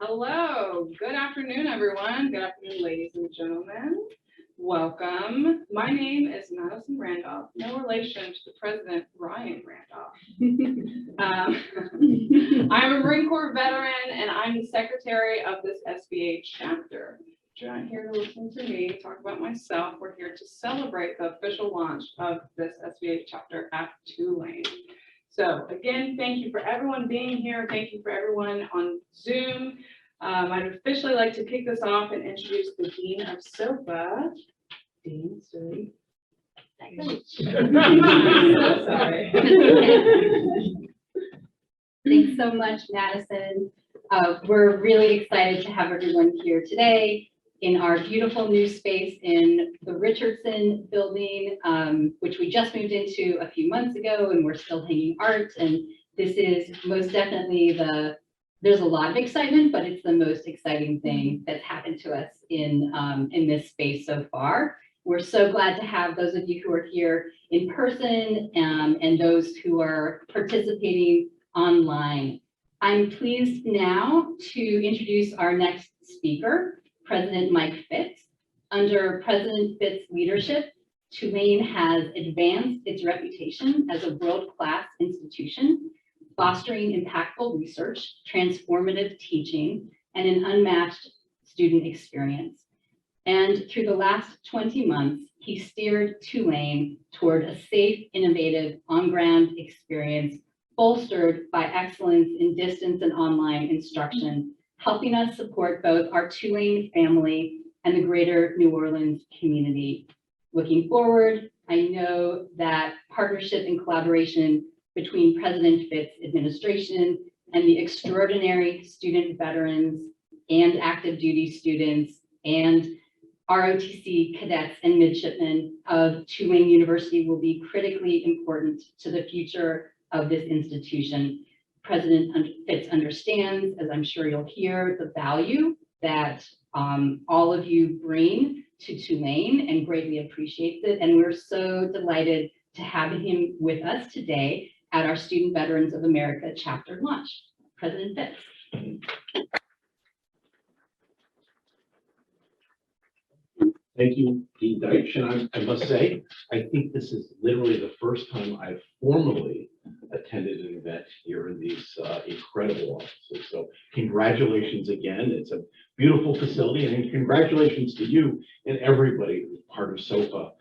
Hello, good afternoon, everyone. Good afternoon, ladies and gentlemen. Welcome. My name is Madison Randolph, no relation to the President, Ryan Randolph. I'm a Marine Corps veteran, and I'm the secretary of this SBA chapter. You're not here to listen to me talk about myself. We're here to celebrate the official launch of this SBA chapter at Tulane. So again, thank you for everyone being here. Thank you for everyone on Zoom. I'd officially like to kick this off and introduce the Dean of SoPA, Dean Suri. Sorry. Thanks so much, Madison. We're really excited to have everyone here today in our beautiful new space in the Richardson building, which we just moved into a few months ago, and we're still hanging art. And this is most definitely there's a lot of excitement, but it's the most exciting thing that's happened to us in this space so far. We're so glad to have those of you who are here in person and those who are participating online. I'm pleased now to introduce our next speaker, President Mike Fitz. Under President Fitz's leadership, Tulane has advanced its reputation as a world-class institution, fostering impactful research, transformative teaching, and an unmatched student experience. And through the last 20 months, he steered Tulane toward a safe, innovative, on-ground experience bolstered by excellence in distance and online instruction, helping us support both our Tulane family and the greater New Orleans community. Looking forward, I know that partnership and collaboration between President Fitz's administration and the extraordinary student veterans and active duty students and ROTC cadets and midshipmen of Tulane University will be critically important to the future of this institution. President Fitz understands, as I'm sure you'll hear, the value that all of you bring to Tulane and greatly appreciates it. And we're so delighted to have him with us today at our Student Veterans of America chapter launch. President Fitz. Thank you, Dean Duitch, and I must say, I think this is literally the first time I've formally attended an event here in these incredible offices. So congratulations again. It's a beautiful facility, and congratulations to you and everybody who's part of SoPA.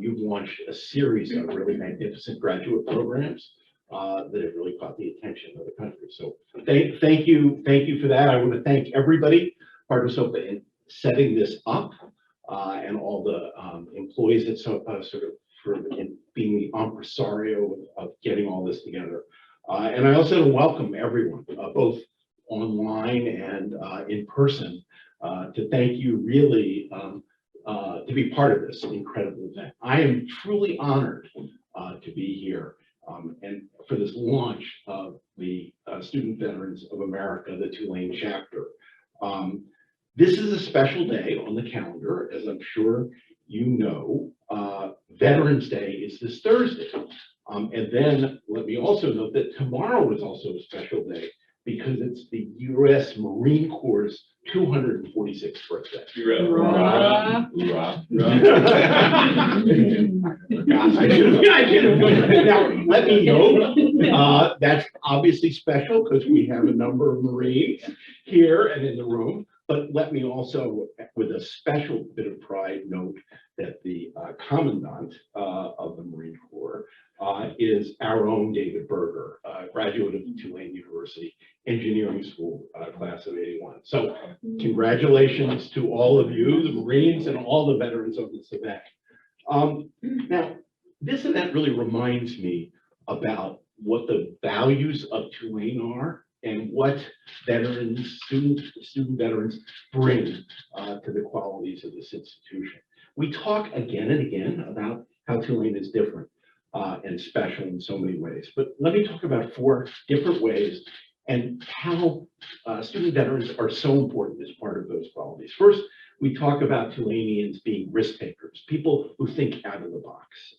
You've launched a series of really magnificent graduate programs that have really caught the attention of the country. So thank you for that. I want to thank everybody part of SoPA in setting this up. And all the employees at SoPA for being the impresario of getting all this together. And I also welcome everyone, both online and in person, to thank you really to be part of this incredible event. I am truly honored to be here and for this launch of the Student Veterans of America, the Tulane chapter. This is a special day on the calendar, as I'm sure you know. Veterans Day is this Thursday. And then let me also note that tomorrow is also a special day because it's the U.S. Marine Corps' 246th birthday. Hurrah. I should have. Now, let me know. That's obviously special because we have a number of Marines here and in the room. But let me also, with a special bit of pride, note that the Commandant of the Marine Corps is our own David Berger, graduate of Tulane University Engineering School, class of '81. So congratulations to all of you, the Marines, and all the veterans of this event. Now, this event really reminds me about what the values of Tulane are and what veterans, student veterans bring to the qualities of this institution. We talk again and again about how Tulane is different and special in so many ways, but let me talk about 4 different ways and how student veterans are so important as part of those qualities. First, we talk about Tulaneans being risk takers, people who think out of the box.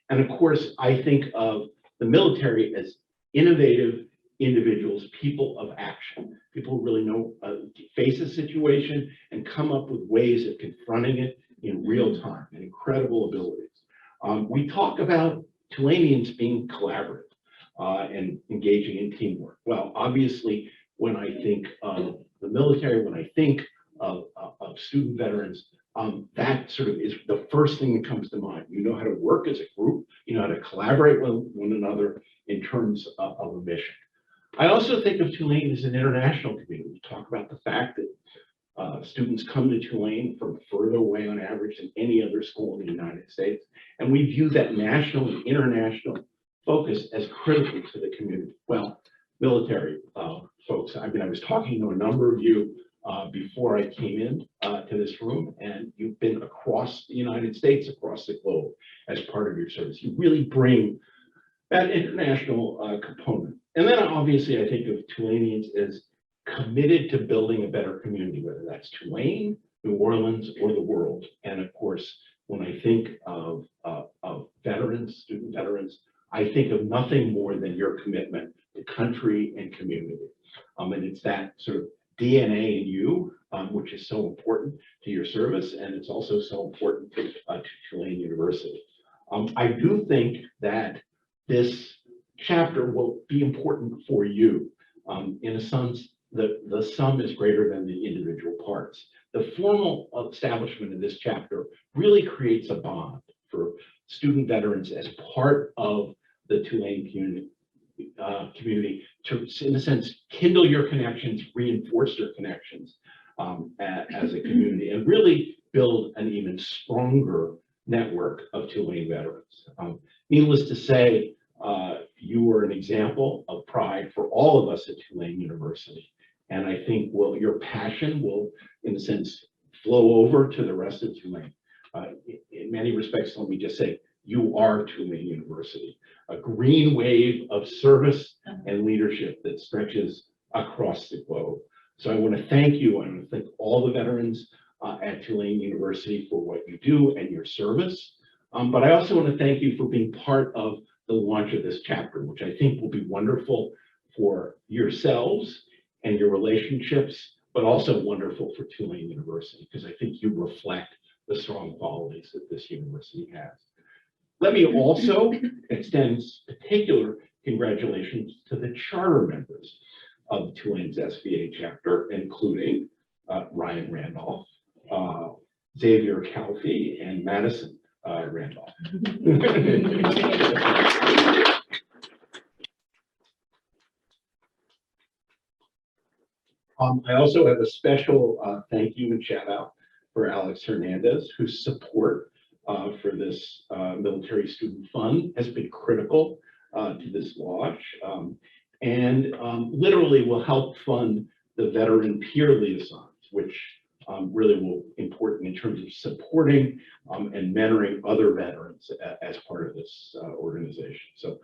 And of course, I think of the military as innovative individuals, people of action, people who really know, face a situation and come up with ways of confronting it in real time, and incredible abilities. We talk about Tulanians being collaborative and engaging in teamwork. Well, obviously, when I think of the military, when I think of student veterans, that sort of is the first thing that comes to mind. You know how to work as a group, you know how to collaborate with one another in terms of a mission. I also think of Tulane as an international community. We talk about the fact that students come to Tulane from further away on average than any other school in the United States. And we view that national and international focus as critical to the community. Well, military folks, I mean, I was talking to a number of you before I came in to this room, and you've been across the United States, across the globe as part of your service. You really bring that international component. And then obviously I think of Tulanians as committed to building a better community, whether that's Tulane, New Orleans, or the world. And of course, when I think of veterans, student veterans, I think of nothing more than your commitment to country and community. And it's that sort of DNA in you, which is so important to your service, and it's also so important to Tulane University. I do think that this chapter will be important for you. In a sense, the sum is greater than the individual parts. The formal establishment of this chapter really creates a bond for student veterans as part of the Tulane community to, in a sense, kindle your connections, reinforce your connections as a community, and really build an even stronger network of Tulane veterans. Needless to say, you are an example of pride for all of us at Tulane University. And I think your passion will, in a sense, flow over to the rest of Tulane. In many respects, let me just say, you are Tulane University, a green wave of service and leadership that stretches across the globe. So I want to thank you. I want to thank all the veterans at Tulane University for what you do and your service. But I also want to thank you for being part of the launch of this chapter, which I think will be wonderful for yourselves and your relationships, but also wonderful for Tulane University, because I think you reflect the strong qualities that this university has. Let me also extend particular congratulations to the charter members of Tulane's SVA chapter, including Ryan Randolph, Xavier Calfee, and Madison Randolph. I also have a special thank you and shout out for Alex Hernandez, whose support for this military student fund has been critical to this launch, and literally will help fund the veteran peer liaisons, which really will be important in terms of supporting and mentoring other veterans as part of this organization. So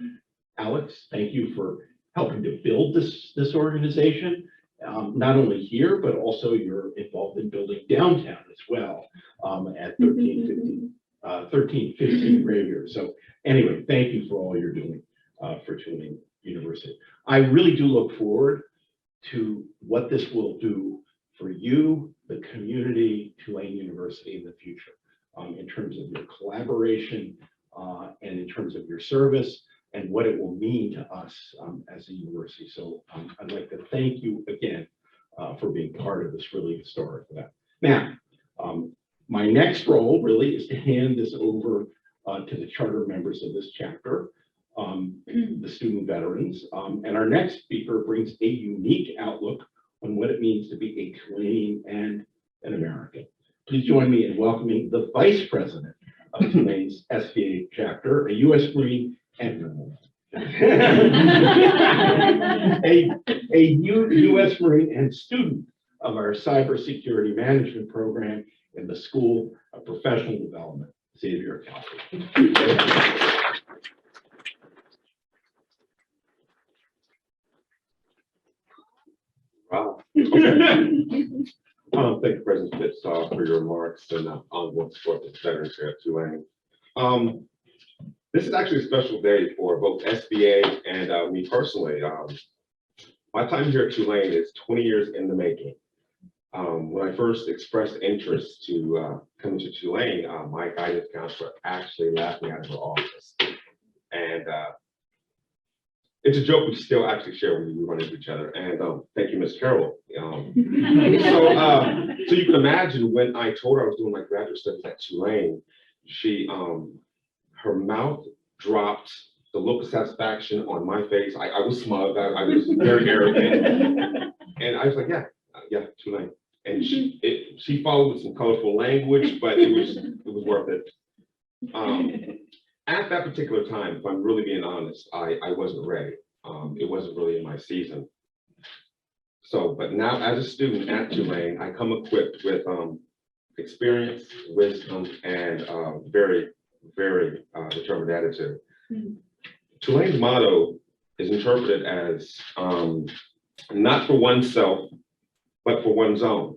Alex, thank you for helping to build this organization. Not only here, but also you're involved in building downtown as well at 1315 Graveyard. So anyway, thank you for all you're doing for Tulane University. I really do look forward to what this will do for you, the community, Tulane University in the future, in terms of your collaboration and in terms of your service, and what it will mean to us as a university. So I'd like to thank you again for being part of this really historic event. Now, my next role really is to hand this over to the charter members of this chapter, the student veterans. And our next speaker brings a unique outlook on what it means to be a Tulane and an American. Please join me in welcoming the Vice President of Tulane's SVA chapter, a U.S. Marine and a U.S. Marine and student of our cybersecurity management program in the School of Professional Development, Xavier Calfee. Wow. Okay. Thank you, President Fitz, for your remarks and on what support the veterans here at Tulane. This is actually a special day for both SBA and me personally. My time here at Tulane is 20 years in the making. When I first expressed interest to come to Tulane, my guidance counselor actually laughed me out of her office. And it's a joke we still actually share when we run into each other. And thank you, Ms. Carroll. So you can imagine when I told her I was doing my graduate studies at Tulane, she, her mouth dropped, the look of satisfaction on my face. I was smug, I was very arrogant. And I was like, yeah, Tulane. And she followed with some colorful language, but it was worth it. At that particular time, if I'm really being honest, I wasn't ready. It wasn't really in my season. So, but now as a student at Tulane, I come equipped with experience, wisdom, and very, very determined attitude. Tulane's motto is interpreted as not for oneself, but for one's own.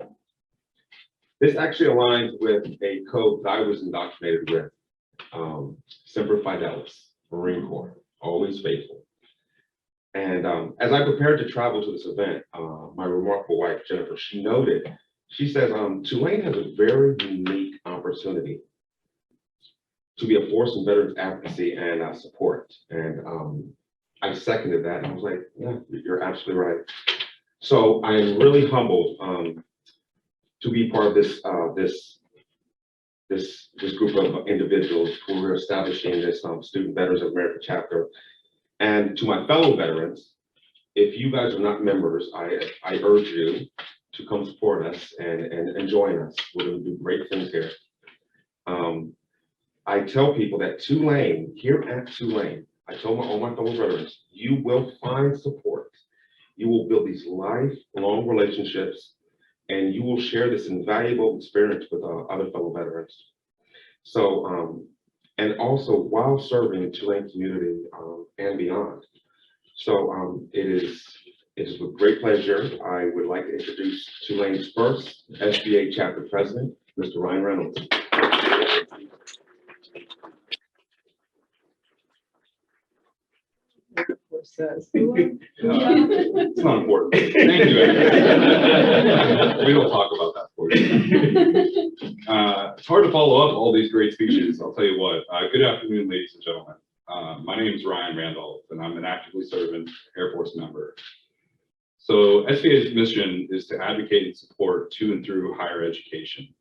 This actually aligns with a code that I was indoctrinated with. Semper Fidelis, Marine Corps, always faithful. And as I prepared to travel to this event, my remarkable wife, Jennifer, she says, Tulane has a very unique opportunity to be a force in veterans advocacy and support. And I seconded that. And I was like, yeah, you're absolutely right. So I'm really humbled to be part of this this group of individuals who are establishing this Student Veterans of America chapter. And to my fellow veterans, if you guys are not members, I urge you to come support us and join us. We're going to do great things here. I tell people that Tulane, here at Tulane, I tell all my fellow veterans, you will find support. You will build these lifelong relationships, and you will share this invaluable experience with other fellow veterans. So, and also while serving the Tulane community and beyond. So it is with great pleasure I would like to introduce Tulane's first SBA chapter president, Mr. Ryan Reynolds. It's not important. Thank you. We don't talk about that for you. It's hard to follow up all these great speeches. I'll tell you what. Good afternoon, ladies and gentlemen. My name is Ryan Randolph, and I'm an actively serving Air Force member. So SBA's mission is to advocate and support to and through higher education.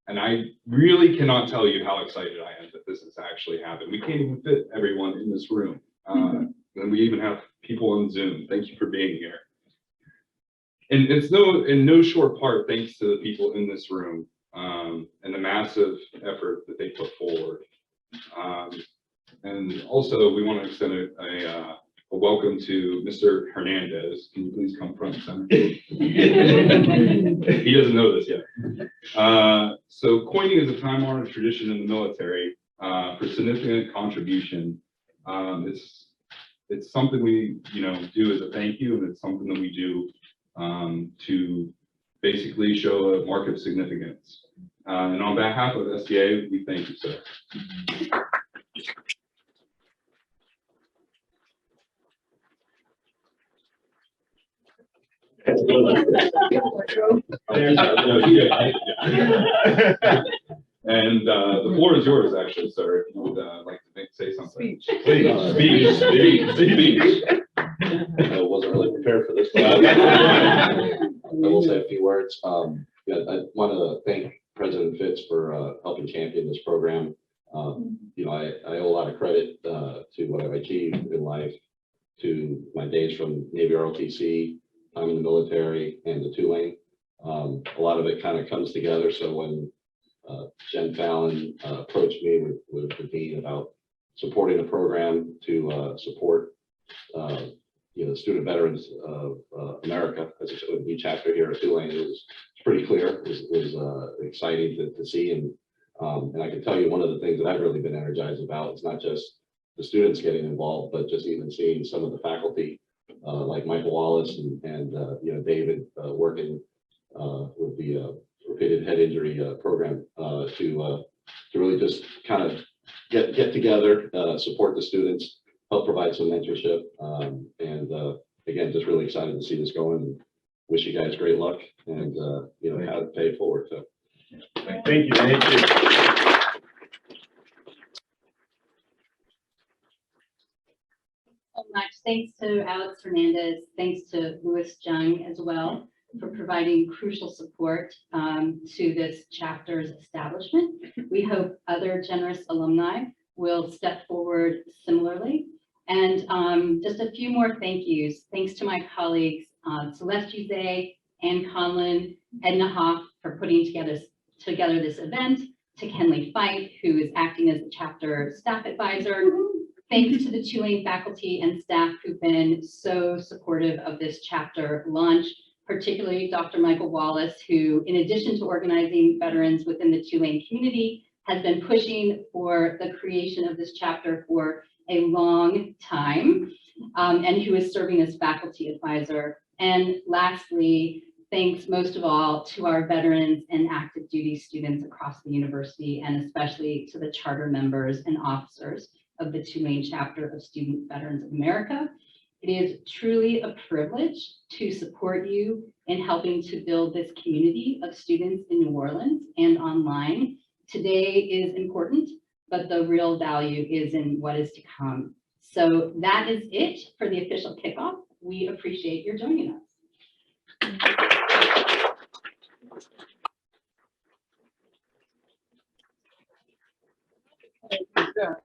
And I really cannot tell you how excited I am that this has actually happened. We can't even fit everyone in this room. And we even have people on Zoom. Thank you for being here. And it's in no short part thanks to the people in this room and the massive effort that they put forward. And also, we want to extend a welcome to Mr. Hernandez. Can you please come front and center? He doesn't know this yet. So coining is a time-honored tradition in the military for significant contribution. It's something we do as a thank you, and it's something that we do to basically show a mark of significance. And on behalf of SBA, we thank you, sir. And the floor is yours, actually, sir, if you would like to say something. Speech. I wasn't really prepared for this, but I will say a few words. Yeah, I want to thank President Fitz for helping champion this program. I owe a lot of credit to what I've achieved in life, to my days from Navy ROTC, time in the military, and the Tulane. A lot of it kind of comes together. So when Jen Fallon approached me with the dean about supporting a program to support the student veterans of America as a new chapter here at Tulane, it was pretty clear. It was exciting to see, and I can tell you one of the things that I've really been energized about is not just the students getting involved, but just even seeing some of the faculty like Michael Wallace and David working with the repeated head injury program to really just kind of get together, support the students, help provide some mentorship, and again, just really excited to see this going and wish you guys great luck and, you know, how to pay it forward. So. Thank you. Thank you. So much. Thanks to Alex Hernandez, thanks to Louis Jung as well for providing crucial support to this chapter's establishment. We hope other generous alumni will step forward similarly. And just a few more thank yous. Thanks to my colleagues, Celeste Jose, Ann Conlon, Edna Hoff for putting together this event, to Kenley Fight, who is acting as the chapter staff advisor. Thanks to the Tulane faculty and staff who've been so supportive of this chapter launch, particularly Dr. Michael Wallace, who, in addition to organizing veterans within the Tulane community, has been pushing for the creation of this chapter for a long time, and who is serving as faculty advisor. And lastly, thanks most of all to our veterans and active duty students across the university, and especially to the charter members and officers of the Tulane chapter of Student Veterans of America. It is truly a privilege to support you in helping to build this community of students in New Orleans and online. Today is important, but the real value is in what is to come. So that is it for the official kickoff. We appreciate your joining us. Thank you, sir.